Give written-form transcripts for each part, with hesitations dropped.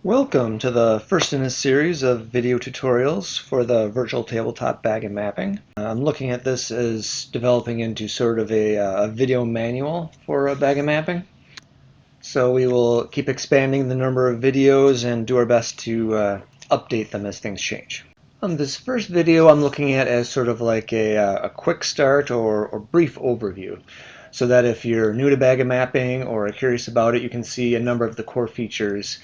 Welcome to the first in a series of video tutorials for the virtual tabletop bag and mapping. I'm looking at this as developing into sort of a video manual for bag and mapping. So we will keep expanding the number of videos and do our best to update them as things change. This first video I'm looking at as sort of like a quick start or brief overview, so that if you're new to bag and mapping or are curious about it, you can see a number of the core features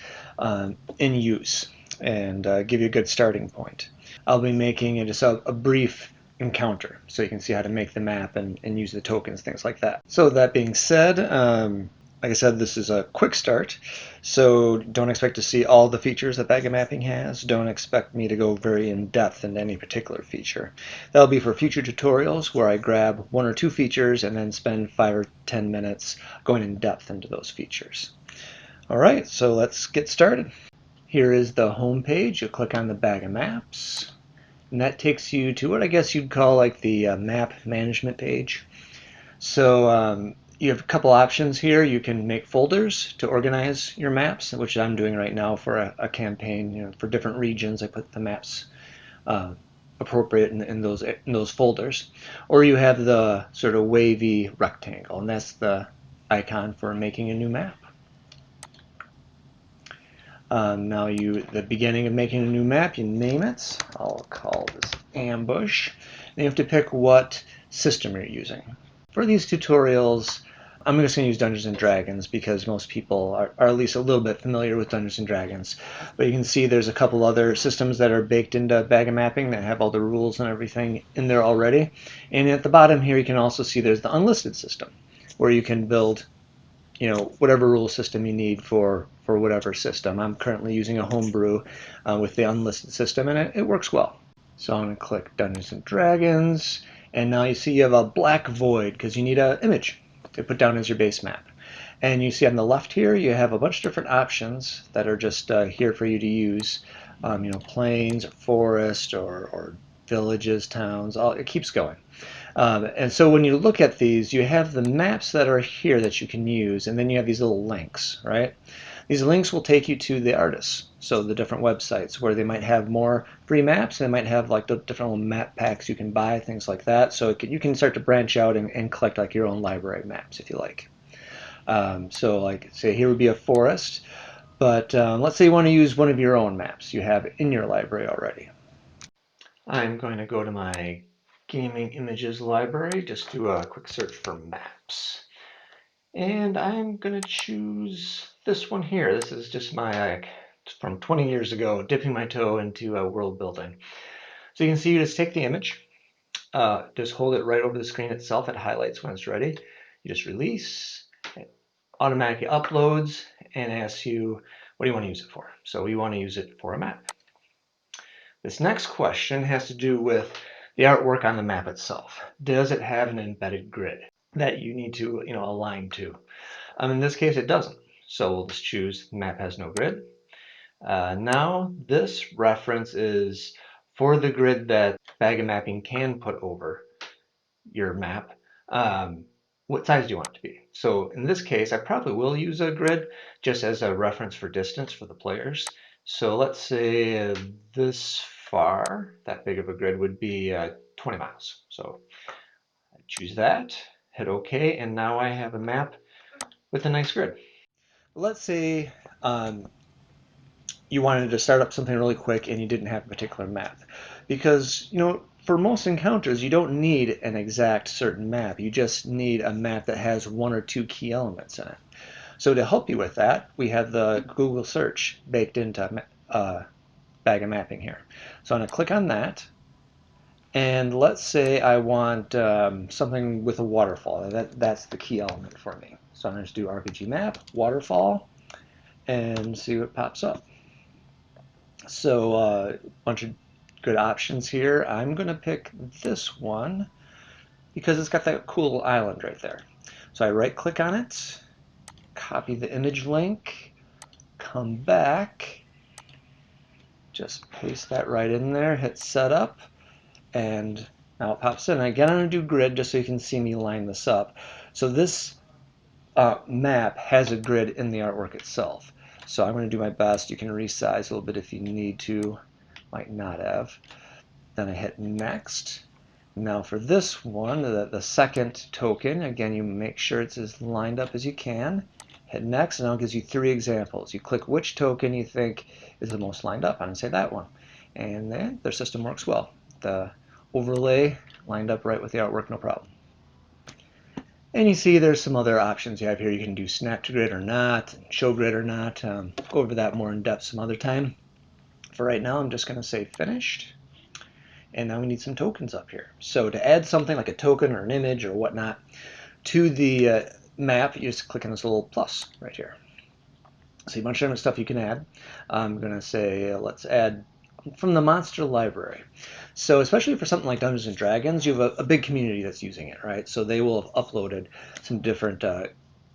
in use and give you a good starting point. I'll be making just a brief encounter so you can see how to make the map and use the tokens, things like that. So that being said, like I said, this is a quick start, so don't expect to see all the features that bag and mapping has. Don't expect me to go very in-depth into any particular feature. That'll be for future tutorials where I grab one or two features and then spend 5 or 10 minutes going in depth into those features. Alright, so let's get started. Here is the home page. You'll click on the bag of maps, and that takes you to what I guess you'd call like the map management page. So you have a couple options here. You can make folders to organize your maps, which I'm doing right now for a campaign. For different regions, I put the maps appropriate in those folders. Or you have the sort of wavy rectangle, and that's the icon for making a new map. Now the beginning of making a new map, you name it. I'll call this Ambush. And you have to pick what system you're using. For these tutorials, I'm just going to use Dungeons & Dragons because most people are at least a little bit familiar with Dungeons & Dragons. But you can see there's a couple other systems that are baked into bag and mapping that have all the rules and everything in there already. And at the bottom here you can also see there's the unlisted system where you can build whatever rule system you need for whatever system. I'm currently using a homebrew with the unlisted system, and it works well. So I'm going to click Dungeons & Dragons, and now you see you have a black void because you need an image to put down as your base map. And you see on the left here you have a bunch of different options that are just here for you to use. Plains, or forest, or villages, towns, it keeps going. And so when you look at these, you have the maps that are here that you can use, and then you have these little links, right? These links will take you to the artists, so the different websites where they might have more free maps. They might have like the different little map packs you can buy, things like that. So you can start to branch out and collect like your own library maps if you like. So like say here would be a forest, but let's say you want to use one of your own maps you have in your library already. I'm going to go to my gaming images library, just do a quick search for maps. And I'm going to choose this one here. This is just my, from 20 years ago, dipping my toe into world building. So you can see you just take the image, just hold it right over the screen itself. It highlights when it's ready. You just release, it automatically uploads and asks you, what do you want to use it for? So we want to use it for a map. This next question has to do with the artwork on the map itself. Does it have an embedded grid that you need to align to? In this case it doesn't, so we'll just choose map has no grid. Now this reference is for the grid that bag and mapping can put over your map. What size do you want it to be? So in this case I probably will use a grid just as a reference for distance for the players. So let's say this far, that big of a grid would be 20 miles. So I choose that, hit OK, and now I have a map with a nice grid. Let's say you wanted to start up something really quick and you didn't have a particular map. Because, for most encounters, you don't need an exact certain map. You just need a map that has one or two key elements in it. So to help you with that, we have the Google search baked into bag of mapping here. So I'm going to click on that, and let's say I want something with a waterfall. That's the key element for me. So I'm going to just do RPG map, waterfall, and see what pops up. So a bunch of good options here. I'm going to pick this one because it's got that cool island right there. So I right click on it, copy the image link, come back, just paste that right in there, hit setup, and now it pops in. Again, I'm going to do grid just so you can see me line this up. So this map has a grid in the artwork itself. So I'm going to do my best. You can resize a little bit if you need to. Might not have. Then I hit next. Now for this one, the second token, again, you make sure it's as lined up as you can. Hit next, and now it gives you 3 examples. You click which token you think is the most lined up. I'm going to say that one. And then their system works well. The overlay lined up right with the artwork, no problem. And you see there's some other options you have here. You can do snap to grid or not, show grid or not. Go over that more in depth some other time. For right now, I'm just going to say finished. And now we need some tokens up here. So to add something like a token or an image or whatnot to the map, you just click on this little plus right here. See a bunch of different stuff you can add. I'm going to say let's add from the monster library. So especially for something like Dungeons and Dragons, you have a big community that's using it, right? So they will have uploaded some different,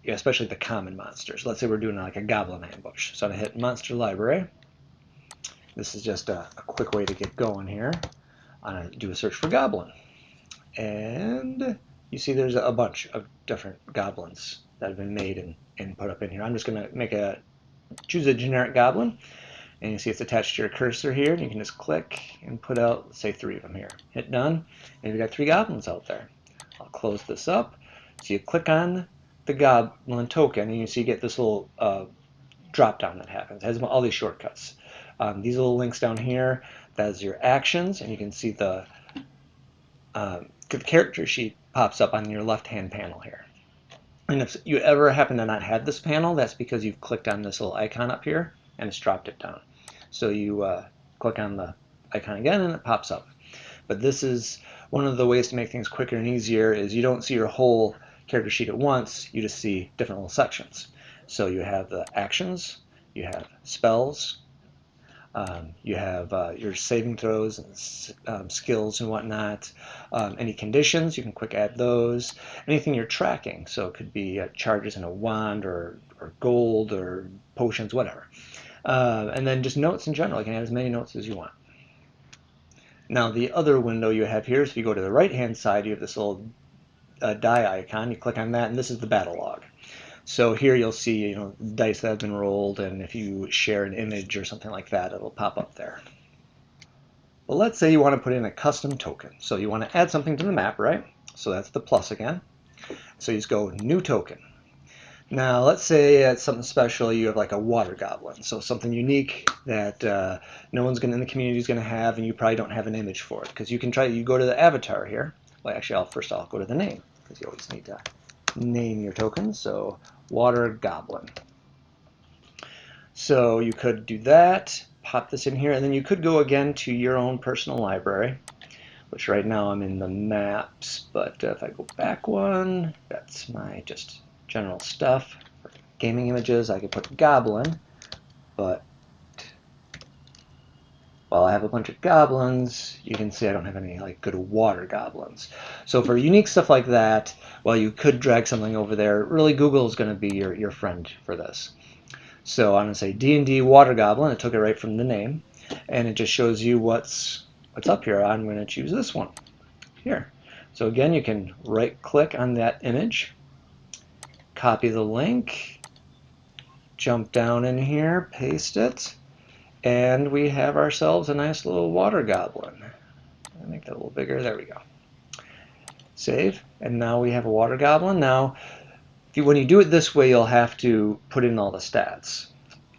especially the common monsters. Let's say we're doing like a goblin ambush. So I'm going to hit monster library. This is just a quick way to get going here. I'm going to do a search for goblin. And you see there's a bunch of different goblins that have been made and put up in here. I'm just going to choose a generic goblin. And you see it's attached to your cursor here. And you can just click and put out, say, 3 of them here. Hit done. And you've got 3 goblins out there. I'll close this up. So you click on the goblin token, and you see you get this little drop down that happens. It has all these shortcuts. These little links down here, that's your actions, and you can see the character sheet pops up on your left-hand panel here. And if you ever happen to not have this panel, that's because you've clicked on this little icon up here and it's dropped it down. So you click on the icon again and it pops up. But this is one of the ways to make things quicker and easier is you don't see your whole character sheet at once, you just see different little sections. So you have the actions, you have spells, you have your saving throws and skills and whatnot. Any conditions, you can quick add those. Anything you're tracking, so it could be charges in a wand or gold or potions, whatever. And then just notes in general. You can add as many notes as you want. Now the other window you have here is if you go to the right-hand side, you have this little die icon. You click on that, and this is the battle log. So here you'll see, dice that have been rolled, and if you share an image or something like that, it'll pop up there. Well, let's say you want to put in a custom token. So you want to add something to the map, right? So that's the plus again. So you just go new token. Now let's say it's something special. You have like a water goblin, so something unique that no one's in the community is going to have, and you probably don't have an image for it. Because you can you go to the avatar here. Well, actually, first I'll go to the name, because you always need to name your token. So water goblin. So you could do that, pop this in here, and then you could go again to your own personal library, which right now I'm in the maps, but if I go back one, that's my just general stuff. For gaming images, I could put goblin, but while I have a bunch of goblins, you can see I don't have any like good water goblins. So for unique stuff like that, while you could drag something over there, really Google is going to be your friend for this. So I'm going to say D&D Water Goblin. It took it right from the name. And it just shows you what's up here. I'm going to choose this one here. So again, you can right-click on that image, copy the link, jump down in here, paste it, and we have ourselves a nice little water goblin. I'll make that a little bigger. There we go. Save. And now we have a water goblin. Now, when you do it this way, you'll have to put in all the stats.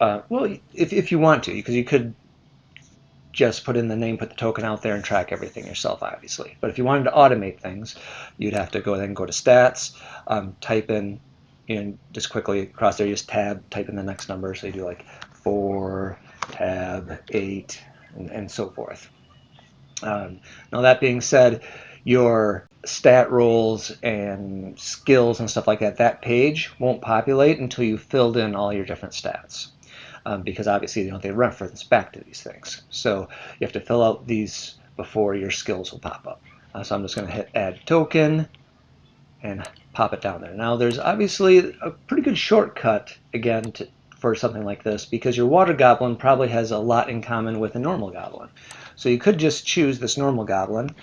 Well, if you want to, because you could just put in the name, put the token out there, and track everything yourself, obviously. But if you wanted to automate things, you'd have to go to stats, type in, just quickly across there, just tab, type in the next number. So you do like 4, tab, 8, and so forth. Now that being said, your stat rolls and skills and stuff like that, that page won't populate until you've filled in all your different stats. Because obviously they reference back to these things. So you have to fill out these before your skills will pop up. So I'm just going to hit add token and pop it down there. Now there's obviously a pretty good shortcut again for something like this, because your water goblin probably has a lot in common with a normal goblin. So you could just choose this normal goblin,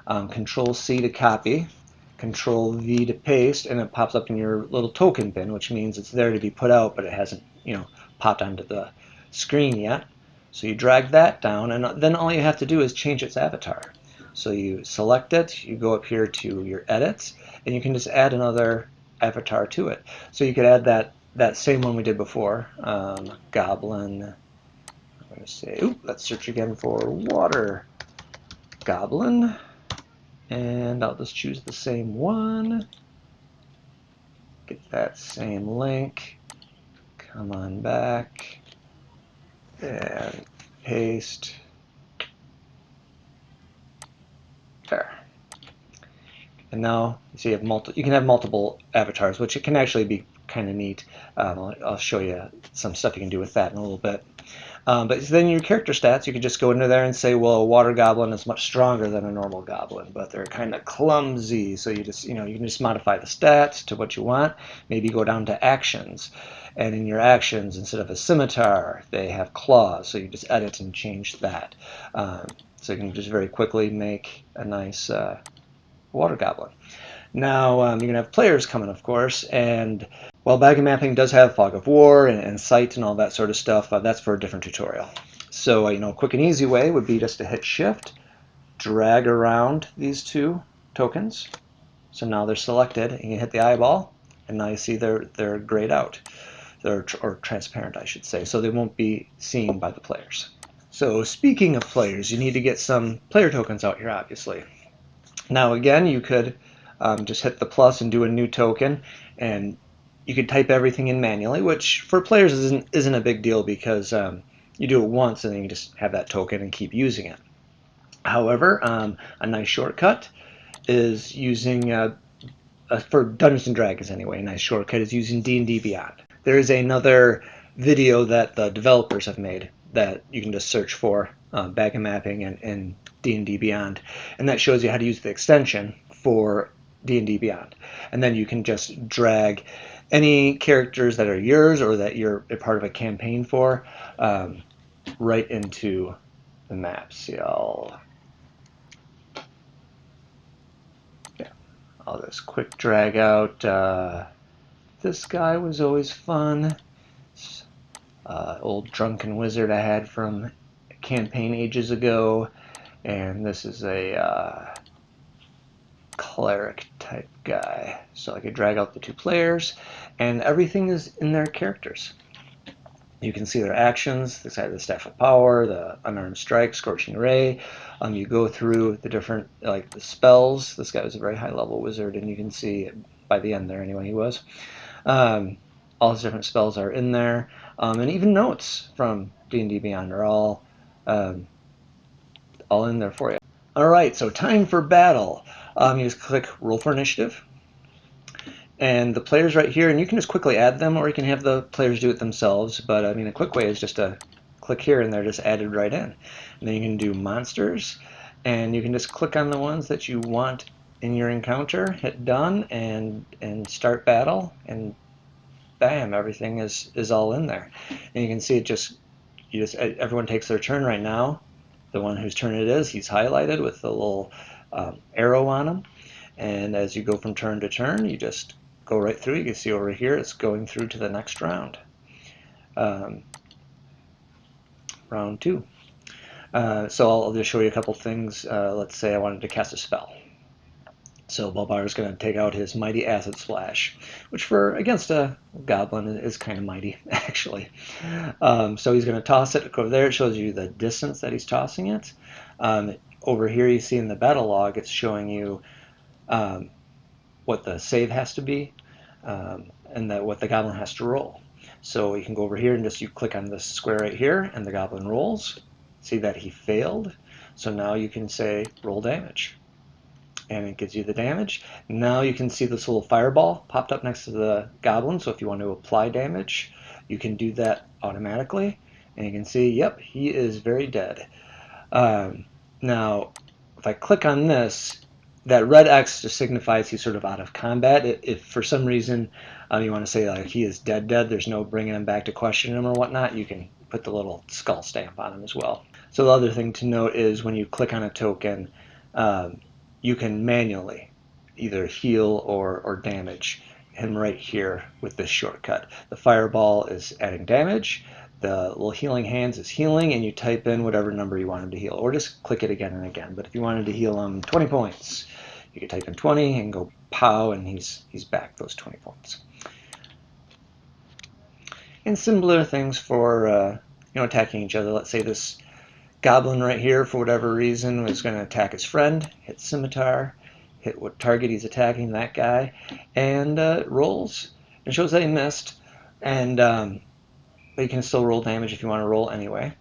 Control C to copy, Control V to paste, and it pops up in your little token bin, which means it's there to be put out, but it hasn't, popped onto the screen yet. So you drag that down, and then all you have to do is change its avatar. So you select it, you go up here to your edits, and you can just add another avatar to it. So you could add that same one we did before, goblin. I'm going to say, let's search again for water goblin, and I'll just choose the same one. Get that same link. Come on back and paste. There. And now you see you can have multiple avatars, which it can actually be kind of neat. I'll show you some stuff you can do with that in a little bit. But then your character stats, you can just go into there and say, well, a water goblin is much stronger than a normal goblin, but they're kind of clumsy. So you just, you can just modify the stats to what you want. Maybe go down to actions, and in your actions, instead of a scimitar, they have claws. So you just edit and change that. So you can just very quickly make a nice water goblin. Now you're going to have players coming, of course, and while bagging mapping does have fog of war and sight and all that sort of stuff, that's for a different tutorial. So a quick and easy way would be just to hit Shift, drag around these two tokens. So now they're selected, and you hit the eyeball, and now you see they're grayed out, or transparent, I should say, so they won't be seen by the players. So speaking of players, you need to get some player tokens out here, obviously. Now again, you could just hit the plus and do a new token, and you could type everything in manually, which for players isn't a big deal because you do it once and then you just have that token and keep using it. However, a nice shortcut is using, for Dungeons & Dragons anyway, a nice shortcut is using D&D Beyond. There is another video that the developers have made that you can just search for, bagging mapping and D&D Beyond, and that shows you how to use the extension for D&D Beyond. And then you can just drag any characters that are yours or that you're a part of a campaign for right into the maps. See, I'll just quick drag out. This guy was always fun. Old drunken wizard I had from a campaign ages ago, and this is a cleric type guy. So I could drag out the two players, and everything is in their characters. You can see their actions, the side of the Staff of Power, the Unarmed Strike, Scorching Ray. You go through the different, like the spells. This guy was a very high level wizard, and you can see by the end there anyway he was. All his different spells are in there, and even notes from D&D Beyond are all in there for you. All right, so time for battle. You just click Roll for Initiative, and the players right here, and you can just quickly add them, or you can have the players do it themselves. But I mean, a quick way is just to click here, and they're just added right in. And then you can do monsters, and you can just click on the ones that you want in your encounter, hit done, and start battle, and bam, everything is all in there. And you can see everyone takes their turn right now. The one whose turn it is, he's highlighted with the little arrow on him. And as you go from turn to turn, you just go right through. You can see over here it's going through to the next round. Round 2. So I'll just show you a couple things. Let's say I wanted to cast a spell. So Balbar is going to take out his Mighty Acid Splash, which against a goblin is kind of mighty, actually. So he's going to toss it over there. It shows you the distance that he's tossing it. Over here you see in the battle log, it's showing you what the save has to be, and what the goblin has to roll. So you can go over here and you click on this square right here, and the goblin rolls. See that he failed. So now you can say roll damage, and it gives you the damage. Now you can see this little fireball popped up next to the goblin, so if you want to apply damage, you can do that automatically, and you can see, yep, he is very dead. Now, if I click on this, that red X just signifies he's sort of out of combat. If for some reason you want to say like he is dead, there's no bringing him back to question him or whatnot, you can put the little skull stamp on him as well. So the other thing to note is when you click on a token, you can manually either heal or damage him right here with this shortcut. The fireball is adding damage, the little healing hands is healing, and you type in whatever number you want him to heal, or just click it again and again. But if you wanted to heal him 20 points, you could type in 20 and go pow, and he's back those 20 points. And similar things for attacking each other. Let's say this goblin right here, for whatever reason, was going to attack his friend, hit scimitar, hit what target he's attacking, that guy, and rolls. It shows that he missed, and but you can still roll damage if you want to roll anyway.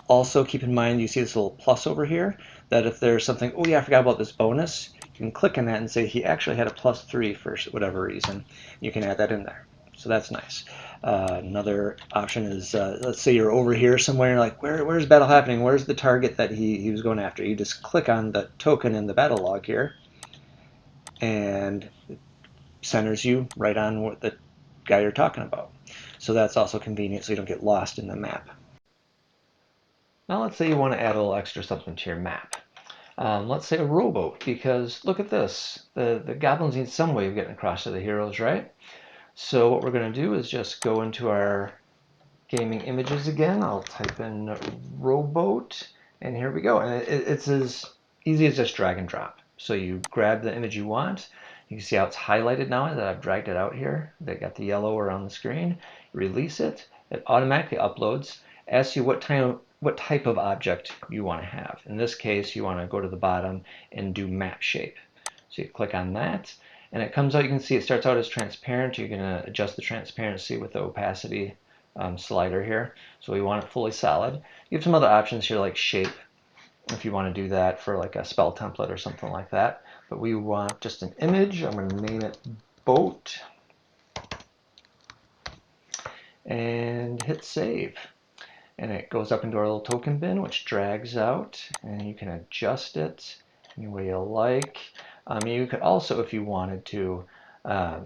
Also, keep in mind, you see this little plus over here, that if there's something, oh yeah, I forgot about this bonus, you can click on that and say he actually had a +3 for whatever reason. You can add that in there. So that's nice. Another option is, let's say you're over here somewhere, and you're like, where's battle happening? Where's the target that he was going after? You just click on the token in the battle log here, and it centers you right on what the guy you're talking about. So that's also convenient, so you don't get lost in the map. Now let's say you want to add a little extra something to your map. Let's say a rowboat, because look at this. The goblins need some way of getting across to the heroes, right? So what we're going to do is just go into our gaming images again. I'll type in rowboat, and here we go. And it's as easy as just drag and drop. So you grab the image you want. You can see how it's highlighted now that I've dragged it out here. They got the yellow around the screen. Release it. It automatically uploads. Asks you what type of object you want to have. In this case, you want to go to the bottom and do map shape. So you click on that, and it comes out. You can see it starts out as transparent. You're going to adjust the transparency with the opacity slider here. So we want it fully solid. You have some other options here like shape, if you want to do that for like a spell template or something like that. But we want just an image. I'm going to name it boat and hit save. And it goes up into our little token bin, which drags out, and you can adjust it any way you like. You could also, if you wanted to, where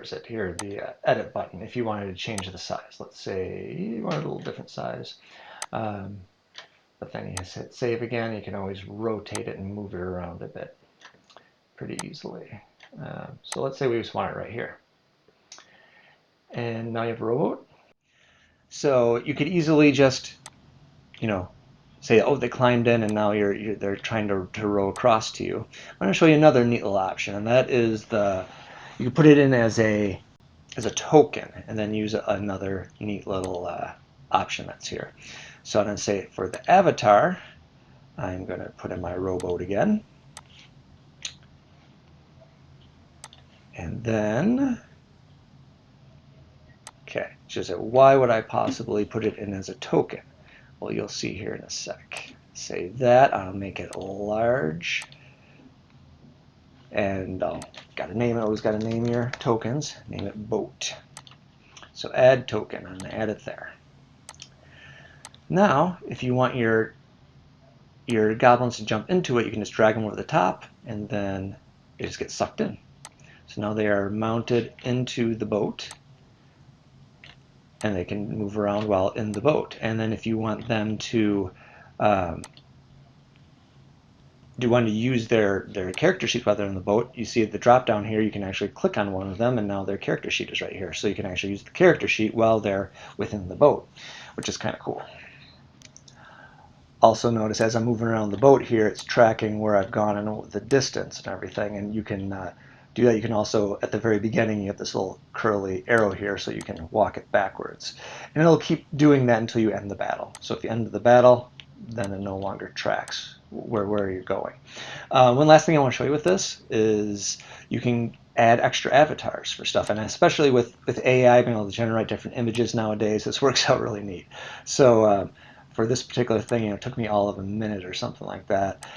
is it here, the edit button, if you wanted to change the size. Let's say you want it a little different size. But then you just hit save again. You can always rotate it and move it around a bit pretty easily. So let's say we just want it right here. And now you have a rowboat. So you could easily just, say, oh, they climbed in and now they're trying to row across to you. I'm going to show you another neat little option, and that is you can put it in as a token and then use another neat little option that's here. So I'm going to say for the avatar, I'm going to put in my rowboat again. And then, okay, just say, why would I possibly put it in as a token? Well, you'll see here in a sec. Save that. I'll make it large. And got to name it. Always got to name your tokens. Name it boat. So add token. I'm going to add it there. Now, if you want your goblins to jump into it, you can just drag them over the top, and then they just get sucked in. So now they are mounted into the boat, and they can move around while in the boat. And then if you want them to use their character sheet while they're in the boat, you see at the drop down here, you can actually click on one of them, and now their character sheet is right here. So you can actually use the character sheet while they're within the boat, which is kind of cool. Also notice as I'm moving around the boat here, it's tracking where I've gone and the distance and everything, and you can do that. You can also, at the very beginning, you have this little curly arrow here, so you can walk it backwards. And it'll keep doing that until you end the battle. So if you end the battle, then it no longer tracks where you're going. One last thing I want to show you with this is you can add extra avatars for stuff, and especially with AI being able to generate different images nowadays, this works out really neat. So for this particular thing, it took me all of a minute or something like that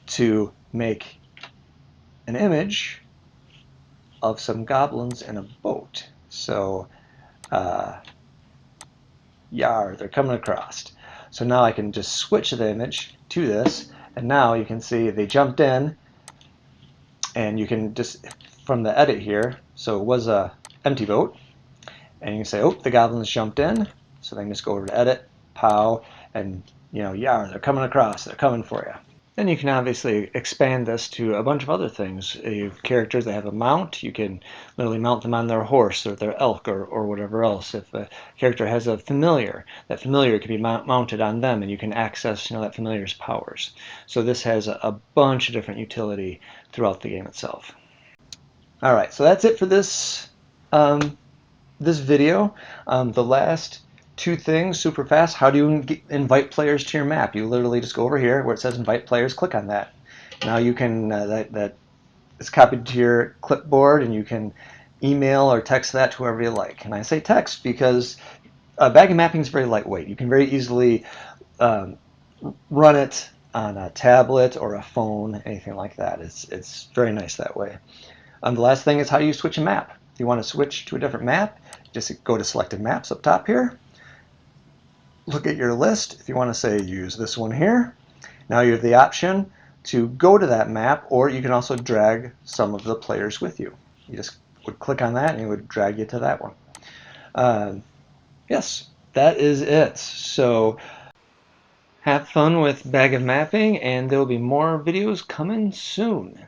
to make an image of some goblins in a boat. So, yar, they're coming across. So now I can just switch the image to this, and now you can see they jumped in, and you can just, from the edit here, so it was a empty boat, and you can say, oh, the goblins jumped in, so then just go over to edit, pow, and yar, they're coming across, they're coming for you. Then you can obviously expand this to a bunch of other things. You have characters that have a mount, you can literally mount them on their horse or their elk or whatever else. If a character has a familiar, that familiar can be mounted on them and you can access that familiar's powers. So this has a bunch of different utility throughout the game itself. Alright, so that's it for this this video. The last two things, super fast. How do you invite players to your map? You literally just go over here where it says invite players, click on that. Now you can, that is copied to your clipboard, and you can email or text that to whoever you like. And I say text because bag of mapping is very lightweight. You can very easily run it on a tablet or a phone, anything like that. It's very nice that way. The last thing is how do you switch a map? If you want to switch to a different map, just go to selected maps up top here. Look at your list. If you want to say use this one here, now you have the option to go to that map, or you can also drag some of the players with you. You just would click on that and it would drag you to that one. Yes, that is it. So have fun with Bag of Mapping, and there will be more videos coming soon.